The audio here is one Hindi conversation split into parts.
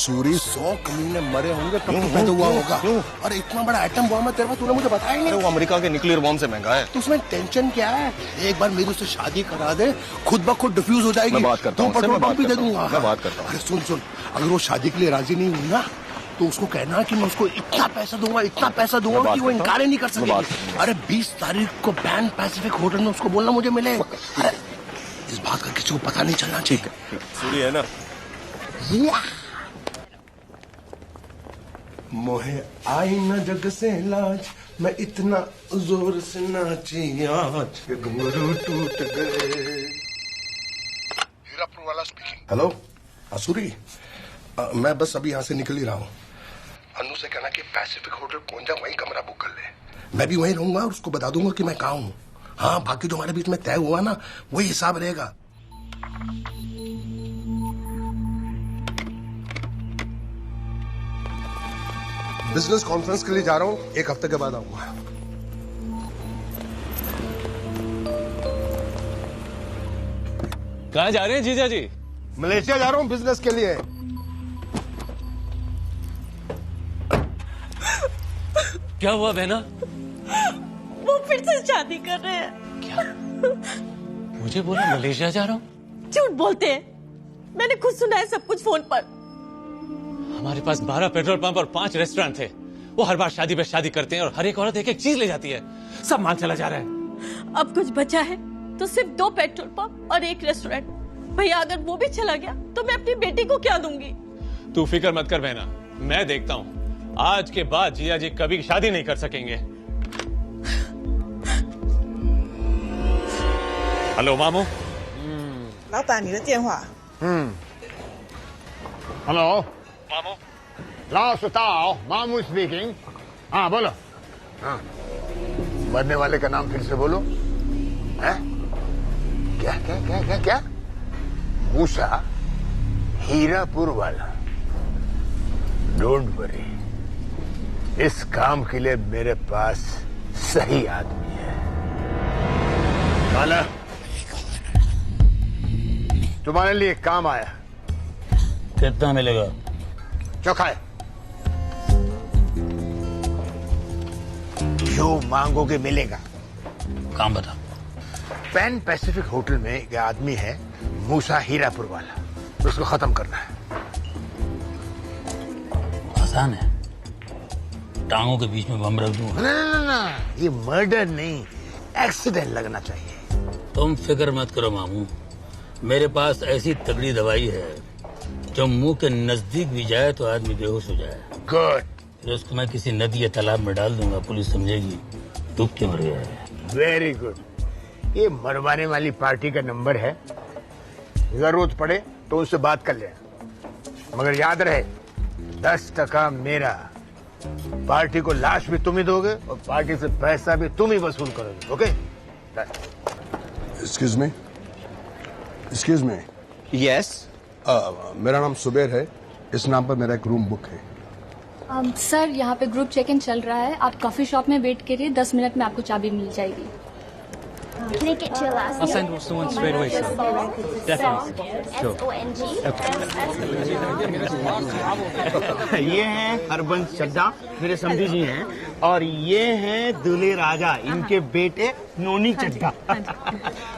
सूरी 100 कमीने मरे होंगे तब तो पैदा हुआ होगा। अरे इतना बड़ा एटम बॉम्ब है तेरे पास, तूने मुझे बताया ही नहीं। वो अमेरिका के न्यूक्लियर बॉम्ब से महंगा है। तो उसमें टेंशन क्या है? एक बार मेरी उससे शादी करा दे, खुद ब खुद डिफ्यूज हो जाएगी। मैं बात करता हूँ, पेट्रोल पंप भी दे दूंगा। मैं बात करता हूँ। अरे सुन, अगर वो शादी के लिए राजी नहीं हुई ना तो उसको कहना कि मैं उसको इतना पैसा दूंगा कि वो इनकार ही नहीं कर सकेगी। अरे 20 तारीख को पैन पैसिफिक होटल में उसको बोलना मुझे मिले। अरे इस बात का किसी को पता नहीं चलना चाहिए। सूरी है ना? मोहे आई न जग से लाज, मैं इतना जोर से नाची आज कि घुंघरू टूट गए। हीरापुर वाला स्पीकिंग। हेलो असूरी, मैं बस अभी यहाँ से निकल ही रहा हूँ। अनु से कहना कि पैसिफिक होटल पहुंच जा, वहीं कमरा बुक कर ले। मैं भी वहीं रहूंगा और उसको बता दूंगा कि मैं कहाँ हूँ। हाँ, बाकी जो हमारे बीच में तय हुआ ना वही हिसाब रहेगा। बिजनेस कॉन्फ्रेंस के लिए जा रहा हूँ, 1 हफ्ते के बाद आऊंगा। कहाँ जा रहे हैं जीजा जी? मलेशिया जा रहा हूँ बिजनेस के लिए। क्या हुआ बहना? वो फिर से शादी कर रहे हैं। क्या? मुझे बोला मलेशिया जा रहा हूँ। झूठ बोलते हैं, मैंने खुद सुना है सब कुछ फोन पर। हमारे पास 12 पेट्रोल पंप और 5 रेस्टोरेंट थे। वो हर बार शादी पे शादी करते हैं और हर एक औरत एक एक चीज ले जाती है। सब माल चला जा रहा है। अब कुछ बचा है तो सिर्फ 2 पेट्रोल पंप और 1 रेस्टोरेंट। भैया अगर वो भी चला गया तो मैं अपनी बेटी को क्या दूंगी? तू फिक्र मत कर बहना, मैं देखता हूँ। आज के बाद जिया जी कभी शादी नहीं कर सकेंगे। हेलो मामू। 老板，你的电话。हेलो मामू। लाओ सुताओ, मामू स्पीकिंग। हाँ बोलो। हाँ, मरने वाले का नाम फिर से बोलो। हैं? क्या क्या क्या क्या क्या? मूसा हीरापुर वाला। डोंट वरी, इस काम के लिए मेरे पास सही आदमी है। काला, तुम्हारे लिए काम आया। कितना मिलेगा? चौखा है। जो मांगोगे मिलेगा। काम बता। पैन पैसिफिक होटल में एक आदमी है मूसा हीरापुर वाला, उसको खत्म करना है। आसान है, टांगों के बीच में बम रख दूंगा। ना, ये मर्डर नहीं, एक्सीडेंट लगना चाहिए। तुम फिक्र मत करो मामू, मेरे पास ऐसी तगड़ी दवाई है जो मुंह के नजदीक भी जाए तो आदमी बेहोश हो जाए। गुड। फिर उसको मैं किसी नदी या तालाब में डाल दूंगा, पुलिस समझेगी डूब के मर गया है। Very good. ये मरवाने वाली पार्टी का नंबर है, जरूरत पड़े तो उनसे बात कर लेना, मगर याद रहे 10% मेरा। पार्टी को लाश भी तुम ही दोगे और पार्टी से पैसा भी तुम ही वसूल करोगे। ओके? Excuse me. यस। मेरा नाम सुबेर है, इस नाम पर मेरा एक रूम बुक है। सर यहाँ पे ग्रुप चेक इन चल रहा है, आप कॉफी शॉप में वेट करिए, 10 मिनट में आपको चाबी मिल जाएगी। Can I get your last name? I'll send someone straight away, sir. Definitely. Sure. ये हैं हरबंस चड्ढा, मेरे समधी जी हैं, और ये हैं दूल्हे राजा, इनके बेटे नोनी चड्ढा,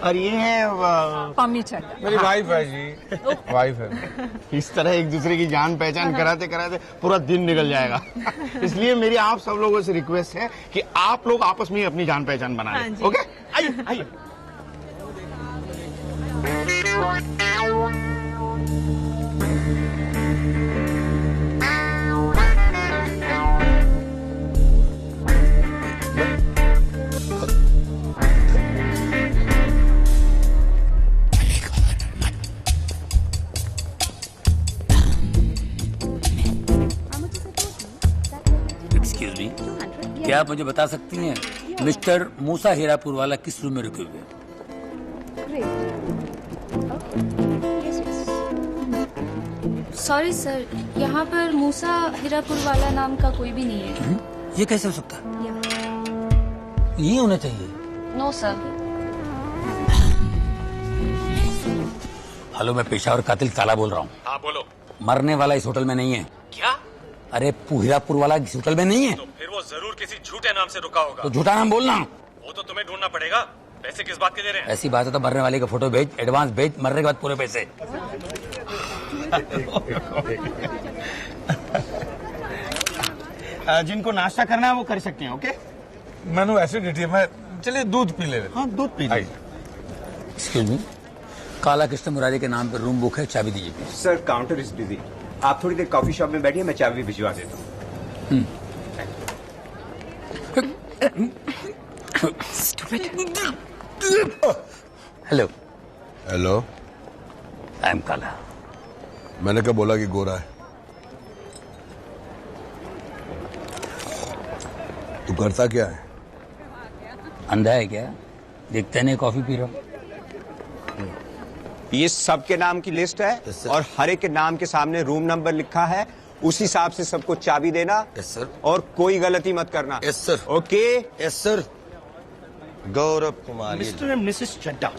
और ये हैं पम्मी चड्ढा। मेरी वाइफ है जी, वाइफ है। इस तरह एक दूसरे की जान पहचान कराते कराते पूरा दिन निकल जाएगा। इसलिए मेरी आप सब लोगों से रिक्वेस्ट है कि आप लोग आपस में ही अपनी जान पहचान बना लें। ओके? आइए आइए। एक्सक्यूज मी, क्या आप मुझे बता सकती हैं मिस्टर मूसा हीरापुर वाला किस रूम में रुके हुए हैं? सॉरी सर, यहाँ पर मूसा हीरापुर वाला नाम का कोई भी नहीं है। ये कैसे हो सकता है? ये होना चाहिए। No sir. हेलो, मैं पेशावर कातिल काला बोल रहा हूँ। हाँ बोलो। मरने वाला इस होटल में नहीं है। क्या? अरे हीरापुर वाला इस होटल में नहीं है। तो फिर वो जरूर किसी झूठे नाम से रुका होगा। तो झूठा नाम बोलना। वो तो तुम्हें ढूंढना पड़ेगा। पैसे किस बात के दे रहे हैं? ऐसी बात है तो मरने वाले का फोटो भेज, एडवांस भेज, मरने के बाद पूरे पैसे। जिनको नाश्ता करना है वो कर सकते हैं। ओके, मैंने एसिडिटी मैं चलिए दूध पी ले। हाँ दूध पी लीजिए। एक्सक्यूज मी, काला कृष्ण मुरारी के नाम पर रूम बुक है, चाबी दीजिए please. Sir counter is busy, आप थोड़ी देर कॉफी शॉप में बैठिए, मैं चाबी भिजवा देता हूँ। हेलो हेलो, आई एम काला। मैंने क्या बोला कि गोरा है? तू करता क्या है? अंधा है क्या? देखते नहीं कॉफी पी रहा हूँ। ये सबके नाम की लिस्ट है और हर एक के नाम के सामने रूम नंबर लिखा है, उस हिसाब से सबको चाबी देना। Yes sir. और कोई गलती मत करना। Yes sir. Okay. Yes sir. Gaurav Kumar. Mister and missus Chadda.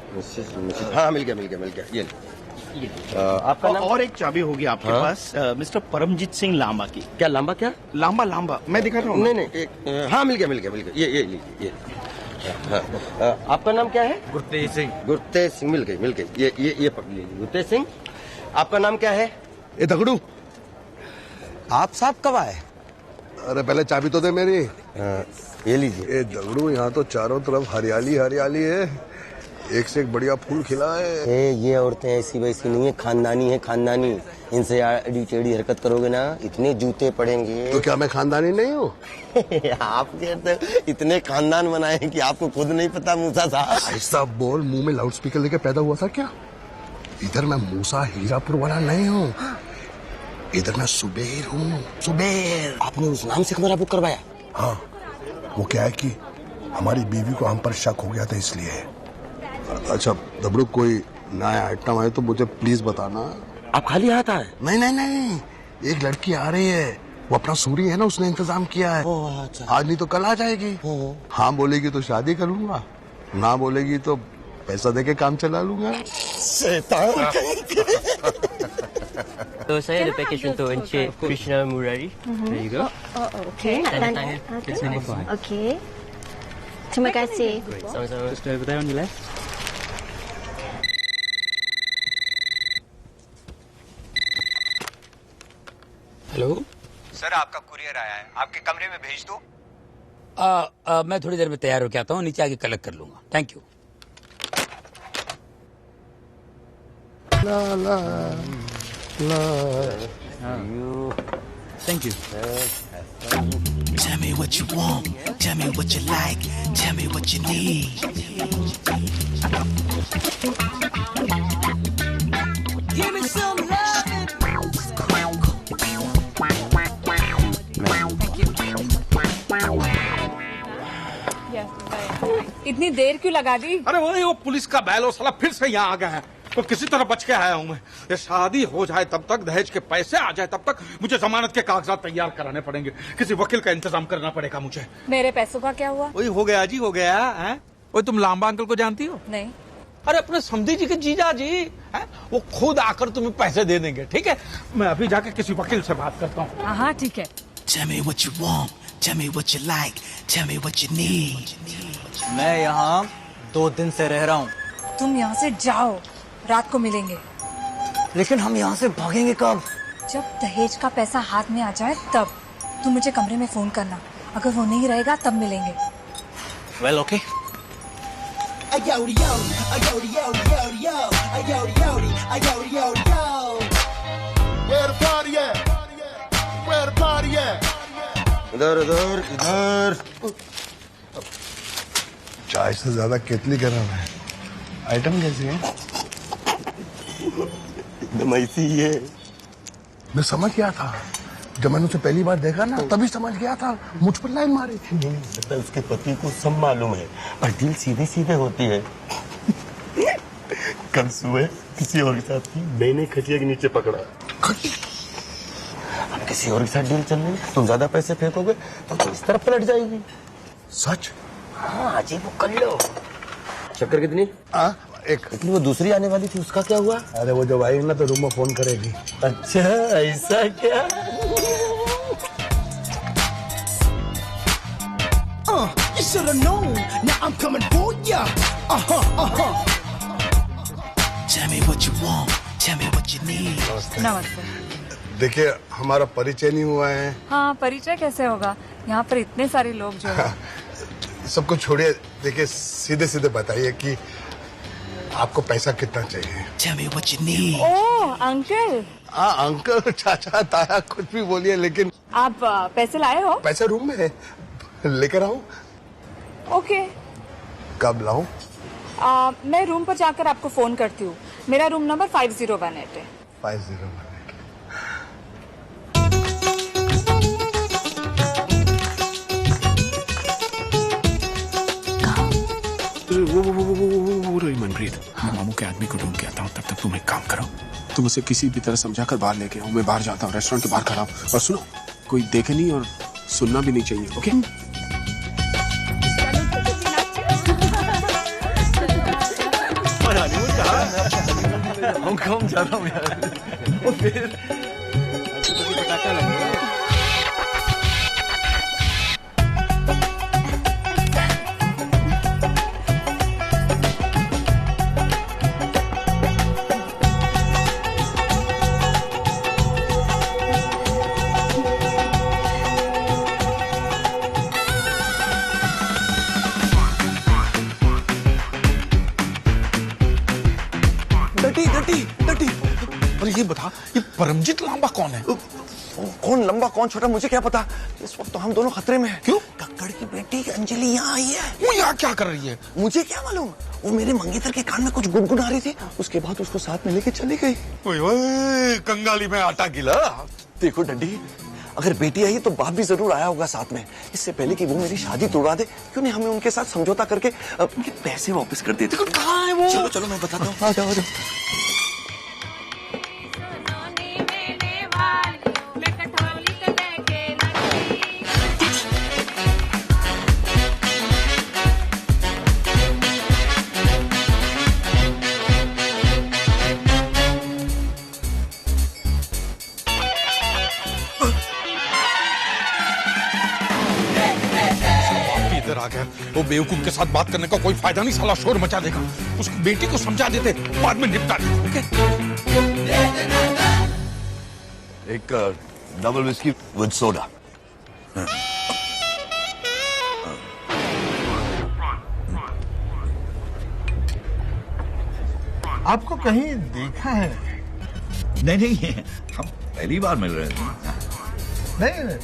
हाँ मिल गया ये आपका नाम? और एक चाबी होगी आपके पास मिस्टर परमजीत सिंह लांबा की। क्या लांबा? क्या लांबा मैं दिखा रहा हूँ। नहीं एक हाँ मिल गया ये लीजिए। आपका नाम क्या है? गुरतेज सिंह। मिल गई ये पकड़ लीजिए। गुरतेज सिंह, आपका नाम क्या है? ए दगड़ू, आप साहब कब आए? अरे पहले चाबी तो दे मेरी। ये लीजिए। ए दगड़ू, यहाँ तो चारों तरफ हरियाली है, एक से एक बढ़िया फूल खिला है। ये औरतें ऐसी वैसी नहीं है, खानदानी। इनसे आड़ी टेढ़ी हरकत करोगे ना, इतने जूते पड़ेंगे। तो क्या मैं खानदानी नहीं हूँ? आप कहते इतने खानदान बनाए कि आपको खुद नहीं पता मूसा साहब। ऐसा बोल, मुंह में लाउड स्पीकर लेके पैदा हुआ था क्या? इधर मैं मूसा हीरापुर वाला नहीं हूँ, इधर मैं सुबेर हूँ। सुबेर। आपने उस नाम से कमरा बुक करवाया? हाँ, वो क्या है कि हमारी बीवी को हम पर शक हो गया था इसलिए। अच्छा दबड़ू, कोई नया आइटम है तो मुझे प्लीज बताना। आप खाली हाथ आए? नहीं, एक लड़की आ रही है, वो अपना सूरी है ना, उसने इंतजाम किया है। अच्छा। आज नहीं तो कल आ जाएगी। हाँ बोलेगी तो शादी कर लूंगा, ना बोलेगी तो पैसा देके काम चला लूंगा। So saya ada package untuk Encik Krishna Murari. There you go. Okay. Tanda tangan. That's the next one. Okay. Terima kasih. Sama-sama. Just over there on your left. Hello sir, आपका कुरियर आया है, आपके कमरे में भेज दो। मैं थोड़ी देर में तैयार होके आता हूँ, नीचे आके कलेक्ट कर लूंगा। Thank you. Thank you. Tell me what you want, tell me what you like, tell me what you need. Give me some love. इतनी देर क्यों लगा दी? अरे वो पुलिस का बैलो साला फिर से यहाँ आ गया है, तो किसी तरह बच के आया हूँ मैं। ये शादी हो जाए तब तक, दहेज के पैसे आ जाए तब तक मुझे जमानत के कागजात तैयार कराने पड़ेंगे, किसी वकील का इंतजाम करना पड़ेगा मुझे। मेरे पैसों का क्या हुआ? वही हो गया जी, हो गया है। वो तुम लांबा अंकल को जानती हो? नहीं। अरे अपने समधी जी के जीजा जी हैं, वो खुद आकर तुम्हें पैसे दे देंगे। ठीक है, मैं अभी जाके किसी वकील से बात करता हूँ। हाँ ठीक है। Tell me what you want, tell me what you like, tell me what you need. मैं यहाँ 2 दिन से रह रहा हूँ। तुम यहाँ से जाओ, रात को मिलेंगे। लेकिन हम यहाँ से भागेंगे कब? जब दहेज का पैसा हाथ में आ जाए तब। तुम मुझे कमरे में फोन करना, अगर वो नहीं रहेगा तब मिलेंगे। Well, okay. Where the party at? Where the party at? इधर। चाय से ज्यादा केतली गरम है। आइटम कैसी है? एकदम ऐसी ही है। मैं समझ गया था, जब मैंने उसे पहली बार देखा ना, तभी समझ गया था, मुझ पर लाइन मारी। नहीं, उसके पति को सब मालूम है, पर दिल सीधे होती है। कल सुबह किसी और के साथ थी, मैंने खटिया के नीचे पकड़ा। अब किसी और के साथ डील चल रही, तुम ज्यादा पैसे फेंकोगे तो इस तरफ पलट जाएगी। सच? हाँ जी, वो कर लो। शक्कर कितनी? एक। लेकिन वो दूसरी आने वाली थी, उसका क्या हुआ? अरे वो जब आएगी ना तो रूम में फोन करेगी। अच्छा ऐसा क्या? You should have known. Now I'm coming for ya. Tell me what you want. Tell me what you need. नमस्ते। देखिए हमारा परिचय नहीं हुआ है। हाँ, परिचय कैसे होगा? यहाँ पर इतने सारे लोग जो हैं। सबको छोड़िए, देखिए सीधे सीधे बताइए कि आपको पैसा कितना चाहिए? Tell me what you need. Oh uncle. हाँ अंकल, चाचा, ताया, कुछ भी बोलिए, लेकिन आप पैसे लाए हो? पैसा रूम में है, लेकर आऊं? ओके। कब लाऊं? मैं रूम पर जाकर आपको फोन करती हूँ। मेरा रूम नंबर 5018 है। 5018। वो रही मनप्रीत, मैं मामू के आदमी को ढूंढ के आता हूँ, तब तक तुम एक काम करो, तुम उसे किसी भी तरह समझाकर बाहर लेके आओ। मैं बाहर जाता हूँ, रेस्टोरेंट के बाहर खड़ा हूँ। और सुनो, कोई देखे नहीं और सुनना भी नहीं चाहिए, ओके? हम जा रहा हूँ यार। और फिर पटाखा लगा। ये बता, ये परमजीत लांबा कौन है? कौन लंबा कौन छोटा मुझे क्या पता। इस वक्त तो हम दोनों खतरे में हैं। क्यों? कक्कड़ की बेटी अंजलि यहाँ आई है। वो यहाँ क्या कर रही है? मुझे क्या मालूम, वो मेरे मंगेतर के कान में कुछ गुनगुना रही थी, उसके बाद उसको साथ में लेके चली गई। ओए कंगाली में आटा गिला। देखो डंडी, अगर बेटी आई तो बाप भी जरूर आया होगा साथ में। इससे पहले कि वो मेरी शादी तोड़ा दे, क्यों नहीं हमें उनके साथ समझौता करके उनके पैसे वापस कर देते। कहाँ है वो? चलो चलो मैं बताता हूँ। आ जाओ आ जाओ। आ गया। वो बेवकूफ के साथ बात करने का कोई फायदा नहीं, साला शोर मचा देगा। उसकी बेटी को समझा देते, बाद में निपटा देते। ओके? एक डबल विस्की विद सोडा। आपको कहीं देखा है? नहीं, हम पहली बार मिल रहे हैं। नहीं,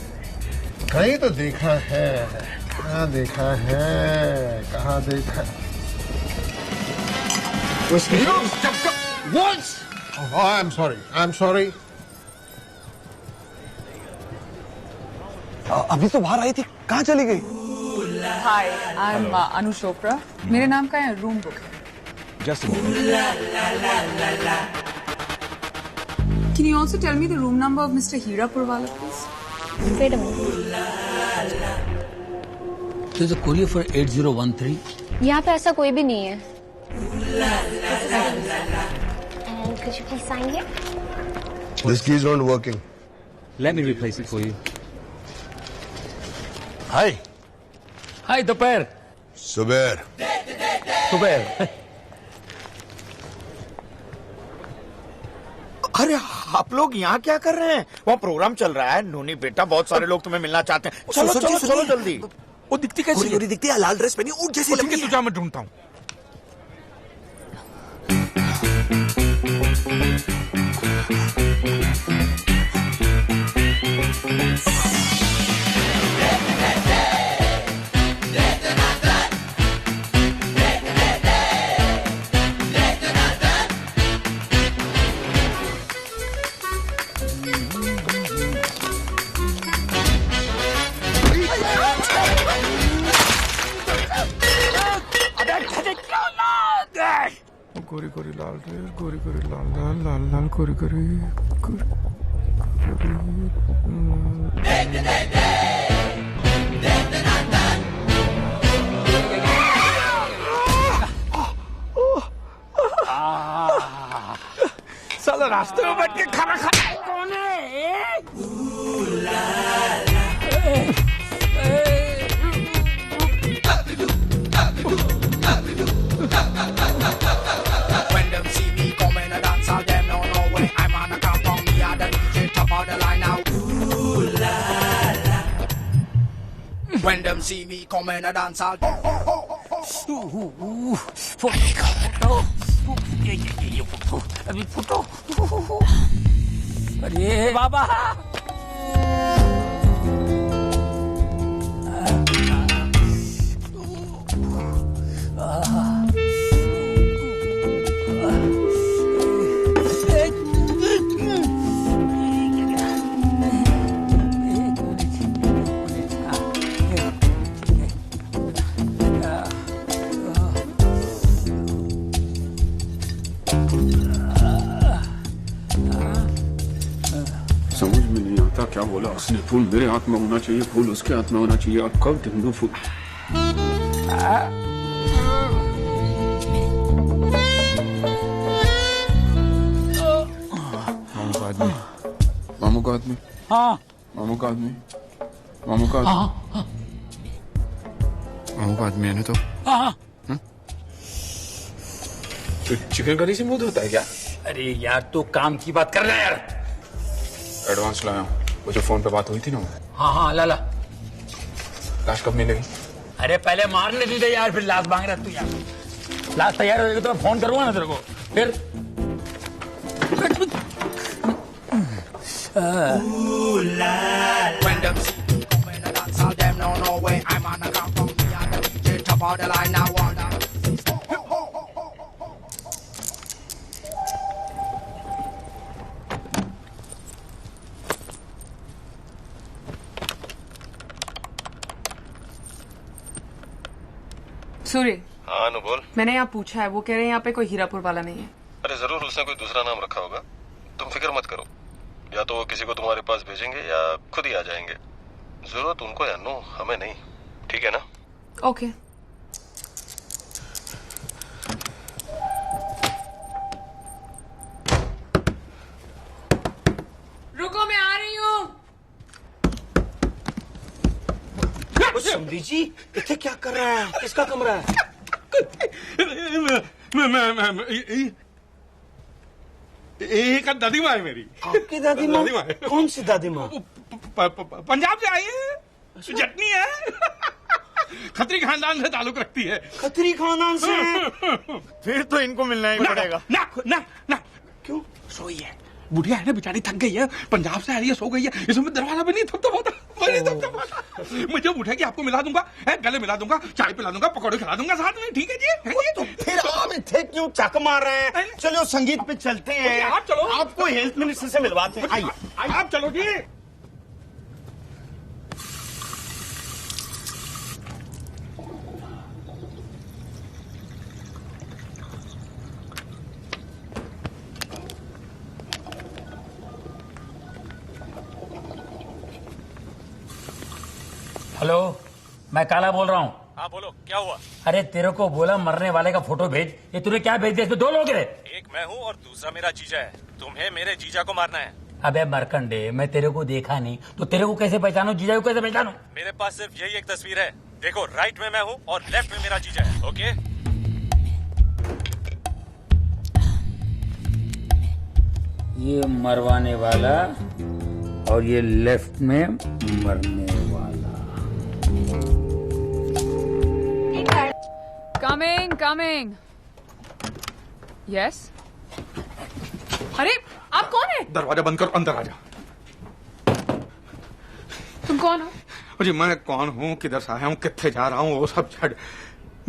कहीं तो देखा है। कहाँ देखा है? कहाँ देखा? I'm sorry. अभी तो बाहर आई थी, कहाँ चली गई? हाय, आई एम अनु चोपड़ा। मेरे नाम का है रूम बुक है। Just a moment. Can you also tell me the room number of Mr. Hira Purwala, please? Wait a minute. There's a courier for 8013. यहाँ पे ऐसा कोई भी नहीं है। And could you please sign here? This key is not working. Let me replace it for you. Hi. Hi, दोपहर। सुबेर। अरे आप लोग यहाँ क्या कर रहे हैं? वहाँ प्रोग्राम चल रहा है। नूनी बेटा, बहुत सारे लोग तुम्हें मिलना चाहते हैं। चलो जल्दी। वो दिखती कैसी है? दिखती है, लाल ड्रेस पहनी, ऊँट जैसी लंबी है। तुझे मैं ढूंढता हूँ। गोरी गोरी लाल रे, गोरी गोरी लाल लाल लाल लाल गोरी गोरी गोरी। रास्ते में बैठ के खाना खाना कौन है? When them see me coming a dance, all them know no way. I'm on a compound, me a the DJ, top of the line now. Ooh la la. When them see me coming a dance, all. अभी फुटो। अरे बाबा। समझ में नहीं आता क्या बोला उसने। फूल मेरे हाथ में होना चाहिए, फूल उसके हाथ में होना चाहिए। और कब ढूंढूं फूल? मामू का आदमी, मामू का आदमी, हाँ मामू का आदमी, मामू का आदमी, मामू का आदमी है ना? तो चिकन करी से मुंह धोता है क्या? अरे यार तू काम की बात कर रहा है यार। एडवांस लाया हूँ, वो जो फोन पे बात हुई थी ना। हाँ हाँ ला ला। लाश कब मिलेगी? अरे पहले मारने दी थे यार, फिर लाश मांग रहा तू यार। लाश तैयार हो जाएगी तो मैं फोन करूंगा ना तेरे को फिर। When them see me coming a dance, all them know no way. I'm on a compound, me a the DJ, top of the line now. सूर्य। हाँ अनु बोल। मैंने यहाँ पूछा है, वो कह रहे हैं यहाँ पे कोई हीरापुर वाला नहीं है। अरे जरूर उसने कोई दूसरा नाम रखा होगा, तुम फिक्र मत करो। या तो वो किसी को तुम्हारे पास भेजेंगे या खुद ही आ जाएंगे। जरूरत उनको है अनु, हमें नहीं। ठीक है ना? ओके। रुको मैं आ रही हूँ। समझी जी इथे क्या कर रहा है? किसका कमरा है? एक दादी माँ है मेरी। आपकी दादी माँ? कौन सी दादी माँ? पंजाब से आई है, जटनी है। खत्री खानदान से ताल्लुक रखती है। खत्री खानदान से? फिर तो इनको मिलना ही पड़ेगा। ना ना ना। क्यों? सोई है, बुढ़िया है ना बेचारी, थक गई है, पंजाब से आ रही है, सो गई है। इसमें दरवाजा भी नहीं थपथपाता। मैं जब उठेगी आपको मिला दूंगा, गले मिला दूंगा, चाय पिला दूंगा, पकौड़े खिला दूंगा साथ में। ठीक है जी? तो फिर आप इथे क्यों चक मार रहे हैं? चलो संगीत पे चलते हैं। आप चलो, आपको हेल्थ मिनिस्टर से मिलवाते हैं। आइए आप चलो जी। हेलो, मैं काला बोल रहा हूँ। हाँ बोलो, क्या हुआ? अरे तेरे को बोला मरने वाले का फोटो भेज, ये तूने क्या भेज दिया? इसमें दो लोग हैं। एक मैं हूँ और दूसरा मेरा जीजा है। तुम्हें मेरे जीजा को मारना है। अबे मरकंडे, मैं तेरे को देखा नहीं तो तेरे को कैसे पहचानूं? जीजा को कैसे पहचानूं? मेरे पास सिर्फ यही एक तस्वीर है। देखो, राइट में मैं हूँ और लेफ्ट में मेरा जीजा है। ओके? ये मरवाने वाला और ये लेफ्ट में मरने वाला। Coming coming. यस। अरे आप कौन है? दरवाजा बंद करो, अंदर आ जा। तुम कौन हो? जी मैं कौन हूँ, किधर से आया हूँ, कितने जा रहा हूँ, वो सब छड़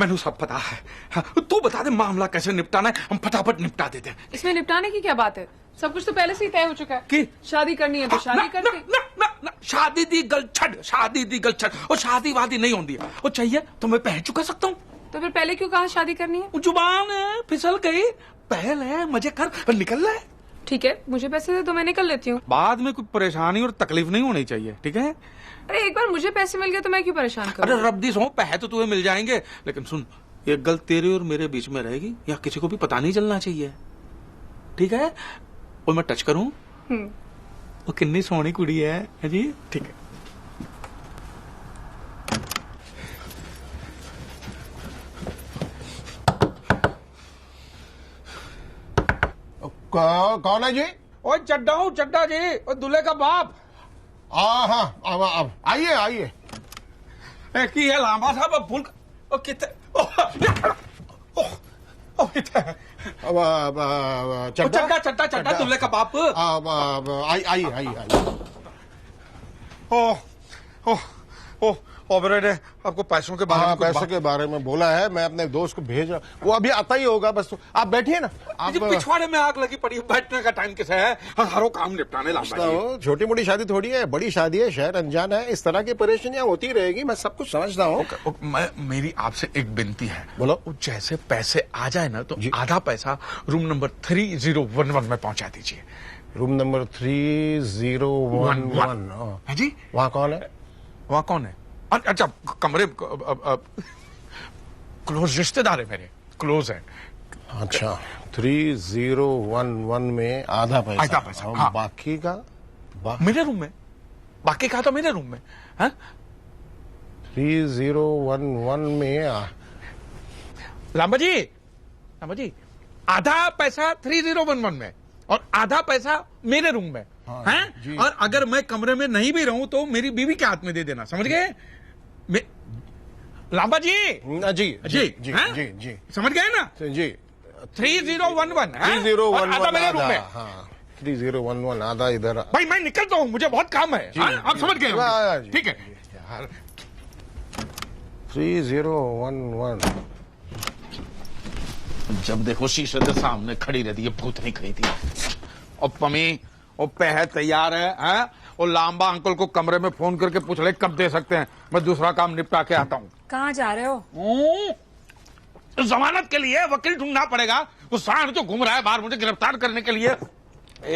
मैंने सब पता है। हाँ, तू बता दे मामला कैसे निपटाना है, हम फटाफट निपटा देते हैं। इसमें निपटाने की क्या बात है? सब कुछ तो पहले से ही तय हो चुका है कि शादी करनी है तो शादी करते। ना, शादी दी गल छड़, शादी दी गल छड़। और शादी वादी नहीं होती है, वो चाहिए तो मैं पहन चुका सकता हूँ। तो फिर पहले क्यों कहा शादी करनी है? जुबान है, फिसल गई, पहल है, मजे कर, पर निकल रहा है। ठीक है, मुझे पैसे दे तो मैं निकल लेती हूँ। बाद में कोई परेशानी और तकलीफ नहीं होनी चाहिए, ठीक है? अरे एक बार मुझे पैसे मिल गए तो मैं क्यों परेशान करूँ? अरे रब्दी सो, पैसे तो तुम्हें मिल जाएंगे, लेकिन सुन, ये गल तेरे और मेरे बीच में रहेगी, या किसी को भी पता नहीं चलना चाहिए, ठीक है? और मैं टच करूं? वो कितनी सोहनी कुड़ी है जी। ठीक है। कौन है जी? ओए चड्डा हूँ, चड्डा जी, और दूल्हे का बाप। हाँ, आइए आइए। एक ही है लांबा साहब, फूल चड्डा चड्डा चड्डा दूल्हे का बाप। आइए। ऑपरेटर ने आपको पैसों के बारे में पैसों के बारे में बोला है। मैं अपने दोस्त को भेज रहा, वो अभी आता ही होगा। बस आप बैठिए ना। आप पिछवाड़े में आग लगी पड़ी, बैठने का टाइम किसे है? हजारों काम निपटाने लाऊंगा। छोटी मोटी शादी थोड़ी है, बड़ी शादी है, शहर अनजान है, इस तरह की परेशानियां होती रहेगी। मैं सब कुछ समझता हूँ। मेरी आपसे एक विनती है। बोलो। जैसे पैसे आ जाए ना तो आधा पैसा रूम नंबर 3011 में पहुंचा दीजिए। रूम नंबर 3011 है जी। वहाँ कौन है? वहाँ कौन है? अच्छा, कमरे क्लोज रिश्तेदार है मेरे, क्लोज है। अच्छा, 3011 में आधा पैसा। हाँ। बाकी का मेरे रूम में, बाकी का तो मेरे रूम में। 3011 में लांबा जी आधा पैसा 3011 में और आधा पैसा मेरे रूम में। हैं? और अगर मैं कमरे में नहीं भी रहूं तो मेरी बीवी के हाथ में दे देना, समझ गए? लांबा जी जी समझ गए ना जी। 3011 3011 मेरे रूम में। 3011 आधा इधर। भाई मैं निकलता हूँ, मुझे बहुत काम है। आप समझ गए? ठीक है। 3011 जब देखो शीशे के सामने खड़ी रहती है, भूत नहीं खरीदी। और पमी और पह तैयार है? और लांबा अंकल को कमरे में फोन करके पूछ ले कब दे सकते हैं, मैं दूसरा काम निपटा के आता हूँ। कहाँ जा रहे हो? जमानत के लिए वकील ढूंढना पड़ेगा। वो सांड जो घूम रहा है बाहर मुझे गिरफ्तार करने के लिए।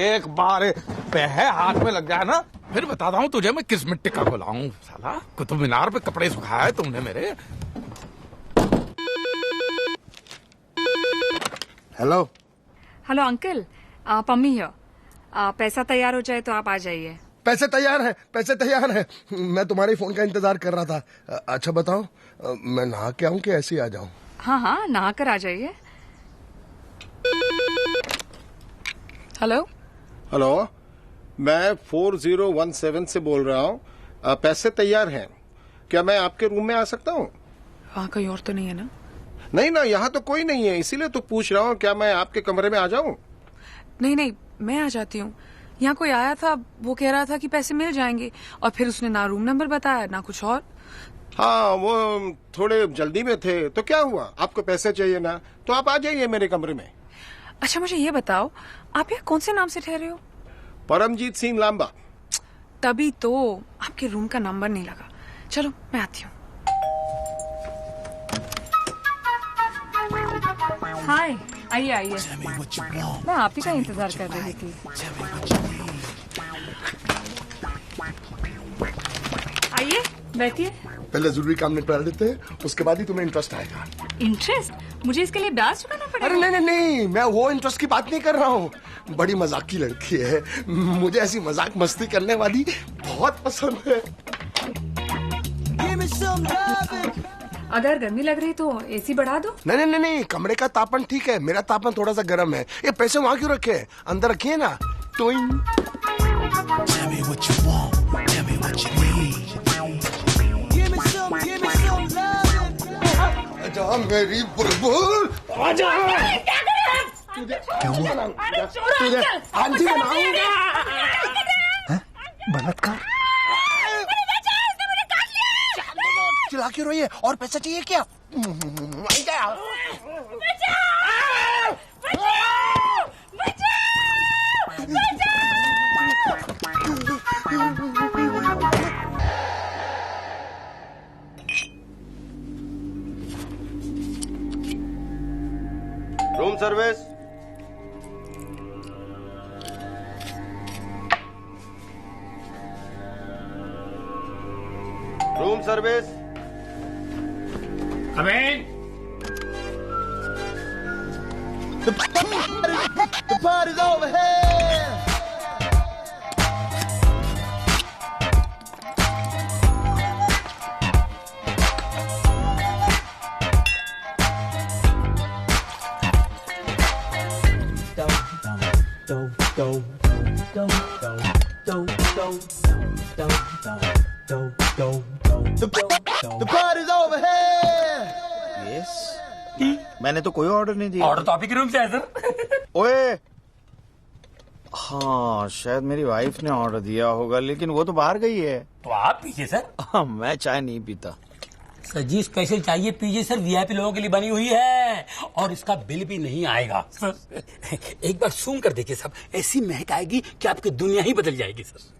एक बार पह हाथ में लग जाए ना, फिर बताता हूँ तुझे मैं किस मिट्टी का बुलाऊं। साला कुतुब मीनार पे कपड़े सुखाया है तुमने मेरे। Hello uncle, Pammi here. पैसा तैयार हो जाए तो आप आ जाइए। पैसे तैयार है। मैं तुम्हारे फोन का इंतजार कर रहा था। अच्छा बताओ, मैं नहा के आऊं कि ऐसे ही आ जाऊं? हाँ, नहा कर आ जाइए। हेलो, मैं 4017 से बोल रहा हूँ। पैसे तैयार हैं, क्या मैं आपके रूम में आ सकता हूँ? वहाँ कोई और तो नहीं है ना? नहीं ना, यहाँ तो कोई नहीं है, इसीलिए तो पूछ रहा हूँ, क्या मैं आपके कमरे में आ जाऊँ? नहीं, मैं आ जाती हूँ। यहाँ कोई आया था, वो कह रहा था कि पैसे मिल जाएंगे, और फिर उसने ना रूम नंबर बताया ना कुछ और। हाँ, वो थोड़े जल्दी में थे, तो क्या हुआ? आपको पैसे चाहिए ना, तो आप आ जाइए मेरे कमरे में। अच्छा, मुझे ये बताओ, आप यहाँ कौन से नाम से ठहरे हो? परमजीत सिंह लांबा। तभी तो आपके रूम का नंबर नहीं लगा। चलो मैं आती हूँ। हाय, आइए। मैं आप ही का इंतजार कर रही थी। आइए, बैठिए। पहले जरूरी काम निपटा लेते हैं, उसके बाद ही तुम्हें इंटरेस्ट आएगा। इंटरेस्ट? मुझे इसके लिए ब्याज चुकाना पड़ेगा? अरे नहीं, मैं वो इंटरेस्ट की बात नहीं कर रहा हूँ। बड़ी मजाकी लड़की है, मुझे ऐसी मजाक मस्ती करने वाली बहुत पसंद है। अगर गर्मी लग रही तो एसी बढ़ा दो। नहीं, कमरे का तापमान ठीक है, मेरा तापमान थोड़ा सा गर्म है। ये पैसे वहाँ क्यों रखे हैं? अंदर रखिए ना। आजा मेरी बुलबुल, आजा। क्या हुआ? आंटी बनाऊंगा। बलात्कार? चिल्ला क्यों रही है? और पैसा चाहिए क्या? Room service. Room service. Come in. The party's over here. The party's over here. Yes. मैंने तो कोई ऑर्डर नहीं दिया। ऑर्डर तो आप ही के रूम से है सर। ओए, हाँ शायद मेरी वाइफ ने ऑर्डर दिया होगा, लेकिन वो तो बाहर गई है। तो आप पीजिए सर। हाँ, मैं चाय नहीं पीता। सर जी स्पेशल चाहिए पीजिए सर, वीआईपी लोगों के लिए बनी हुई है और इसका बिल भी नहीं आएगा सर। एक बार सूंघ कर देखिए साहब, ऐसी महक आएगी कि आपकी दुनिया ही बदल जाएगी सर।